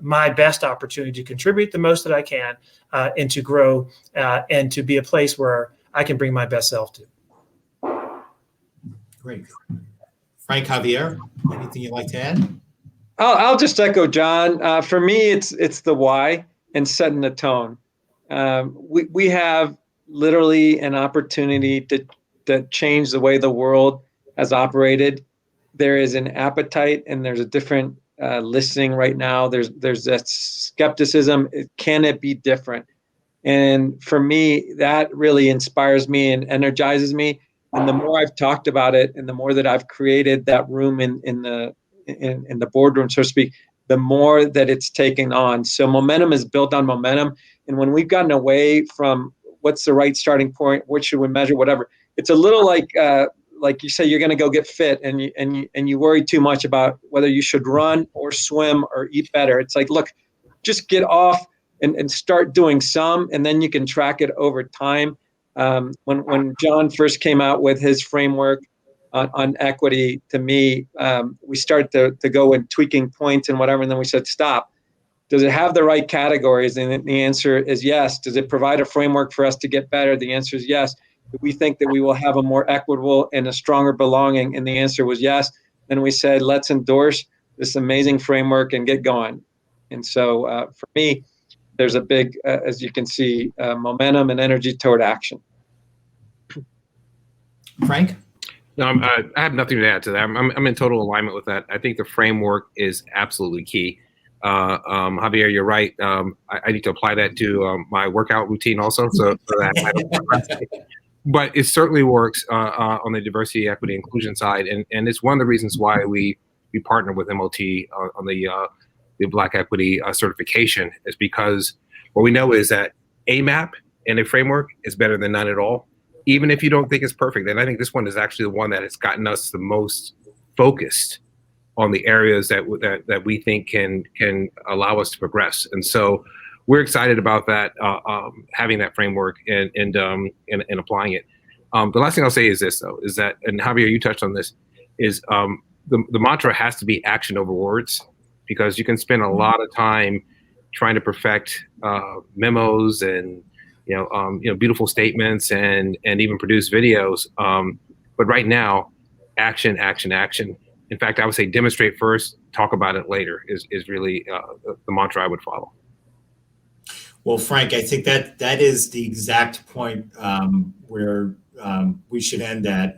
my best opportunity to contribute the most that I can, and to grow and to be a place where I can bring my best self to. Great. Frank, Javier, anything you'd like to add? I'll just echo John. For me, it's the why and setting the tone. We have literally an opportunity to change the way the world has operated. There is an appetite and there's a different listening right now. There's that skepticism. Can it be different? And for me, that really inspires me and energizes me. And the more I've talked about it, and the more that I've created that room in the boardroom, so to speak, the more that it's taken on. So momentum is built on momentum. And when we've gotten away from what's the right starting point, what should we measure, whatever, it's a little like you say, you're going to go get fit, and you worry too much about whether you should run or swim or eat better. It's like, look, just get off and start doing some, and then you can track it over time. When John first came out with his framework on equity, to me, we started to go and tweaking points and whatever, and then we said, stop. Does it have the right categories? And the answer is yes. Does it provide a framework for us to get better? The answer is yes. Do we think that we will have a more equitable and a stronger belonging? And the answer was yes. Then we said, let's endorse this amazing framework and get going. And so for me, there's a big, as you can see, momentum and energy toward action. Frank? No, I have nothing to add to that. I'm in total alignment with that. I think the framework is absolutely key. Javier, you're right. I need to apply that to my workout routine also. So that I don't procrastinate. But it certainly works on the diversity, equity, inclusion side, and it's one of the reasons why we partner with MLT on the Black Equity certification, is because what we know is that AMAP and a framework is better than none at all, even if you don't think it's perfect. And I think this one is actually the one that has gotten us the most focused on the areas that we think can allow us to progress. And so we're excited about that, having that framework and applying it. The last thing I'll say is this, though, is that, and Javier, you touched on this, is the mantra has to be action over words, because you can spend a lot of time trying to perfect memos and beautiful statements and even produce videos. But right now, action, action, action. In fact, I would say demonstrate first, talk about it later is really the mantra I would follow. Well, Frank, I think that is the exact point where we should end at.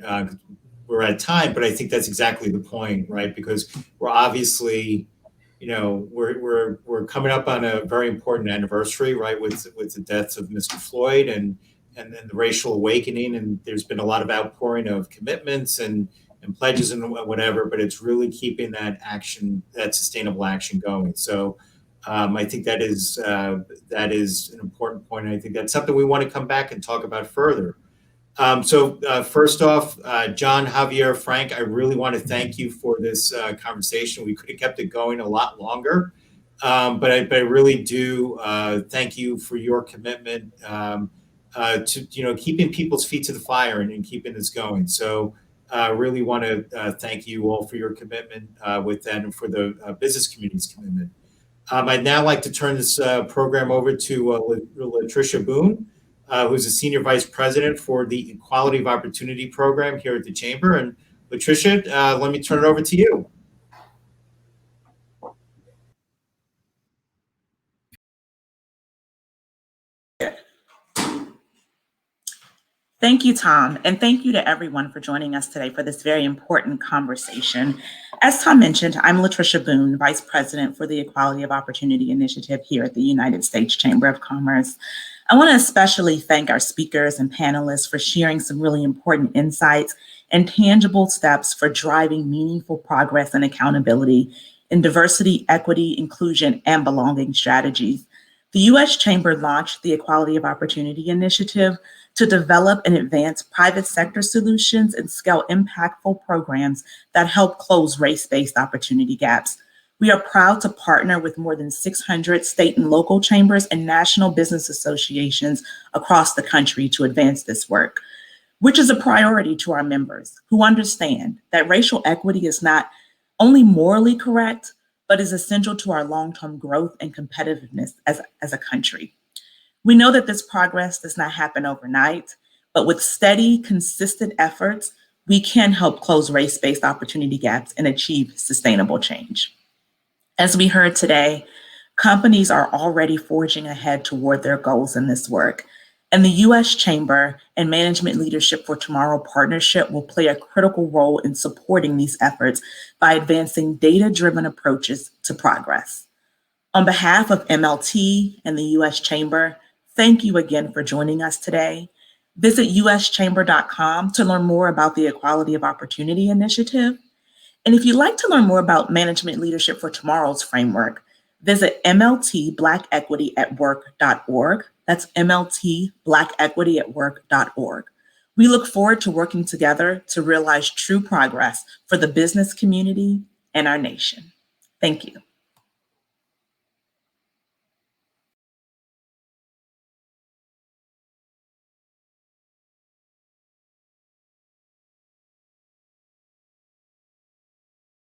We're at time, but I think that's exactly the point, right? Because we're obviously, we're coming up on a very important anniversary, right, with the deaths of Mr. Floyd and then the racial awakening, and there's been a lot of outpouring of commitments and pledges and whatever, but it's really keeping that action, that sustainable action going. So I think that is an important point. And I think that's something we want to come back and talk about further. So first off, John, Javier, Frank, I really want to thank you for this conversation. We could have kept it going a lot longer, but I really do thank you for your commitment to keeping people's feet to the fire and keeping this going. So really want to thank you all for your commitment with that, and for the business community's commitment. I'd now like to turn this program over to Latricia Boone, who's the Senior Vice President for the Equality of Opportunity Program here at the Chamber. And Latricia, let me turn it over to you. Thank you, Tom, and thank you to everyone for joining us today for this very important conversation. As Tom mentioned, I'm Latricia Boone, Vice President for the Equality of Opportunity Initiative here at the United States Chamber of Commerce. I want to especially thank our speakers and panelists for sharing some really important insights and tangible steps for driving meaningful progress and accountability in diversity, equity, inclusion, and belonging strategies. The U.S. Chamber launched the Equality of Opportunity Initiative to develop and advance private sector solutions and scale impactful programs that help close race-based opportunity gaps. We are proud to partner with more than 600 state and local chambers and national business associations across the country to advance this work, which is a priority to our members who understand that racial equity is not only morally correct, but is essential to our long-term growth and competitiveness as a country. We know that this progress does not happen overnight, but with steady, consistent efforts, we can help close race-based opportunity gaps and achieve sustainable change. As we heard today, companies are already forging ahead toward their goals in this work, and the U.S. Chamber and Management Leadership for Tomorrow partnership will play a critical role in supporting these efforts by advancing data-driven approaches to progress. On behalf of MLT and the U.S. Chamber, thank you again for joining us today. Visit uschamber.com to learn more about the Equality of Opportunity Initiative. And if you'd like to learn more about Management Leadership for Tomorrow's framework, visit mltblackequityatatwork.org. That's mltblackequityatatwork.org. We look forward to working together to realize true progress for the business community and our nation. Thank you.